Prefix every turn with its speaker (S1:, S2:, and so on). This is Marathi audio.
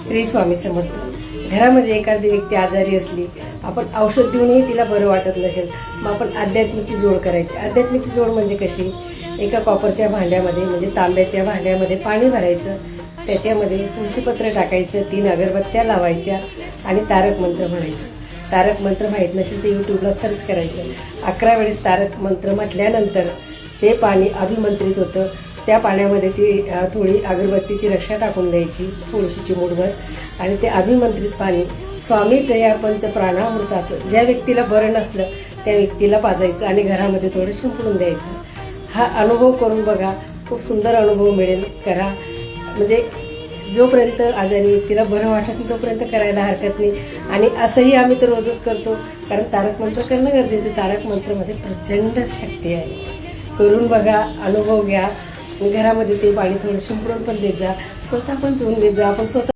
S1: श्री स्वामी समर्थ. घरामध्ये एखादी व्यक्ती आजारी असली, आपण औषध देऊनही तिला बरं वाटत नसेल, मग आपण आध्यात्मिकची जोड करायची. आध्यात्मिकची जोड म्हणजे कशी? एका कॉपरच्या भांड्यामध्ये म्हणजे तांब्याच्या भांड्यामध्ये पाणी भरायचं, त्याच्यामध्ये तुळशीपत्र टाकायचं, 3 अगरबत्त्या लावायच्या आणि तारक मंत्र म्हणायचं. तारक मंत्र माहीत नसेल तर यूट्यूबला सर्च करायचं. 11 वेळेस तारक मंत्र म्हटल्यानंतर ते पाणी अभिमंत्रित होतं. त्या पाण्यामध्ये ती थोडी अगरबत्तीची रक्षा टाकून द्यायची, थोडीशी मूठभर, आणि ते अभिमंत्रित पाणी स्वामी जया पंच प्राणामृतात ज्या व्यक्तीला बरं नसलं त्या व्यक्तीला पाजायचं आणि घरामध्ये थोडं शिंपडून द्यायचं. हा अनुभव करून बघा, खूप सुंदर अनुभव मिळेल. करा, म्हणजे जोपर्यंत आजारी व्यक्तीला बरं वाटत नाही तोपर्यंत करायला हरकत नाही. आणि असंही आम्ही तर रोजच करतो, कारण तारक मंत्र करणं गरजेचं. तारक मंत्रमध्ये प्रचंड शक्ती आहे. करून बघा, अनुभव घ्या. घरामध्ये ते पाणी थोडं शिंपडून पण देत जा, स्वतः पण पिऊन घेत जा. आपण स्वतः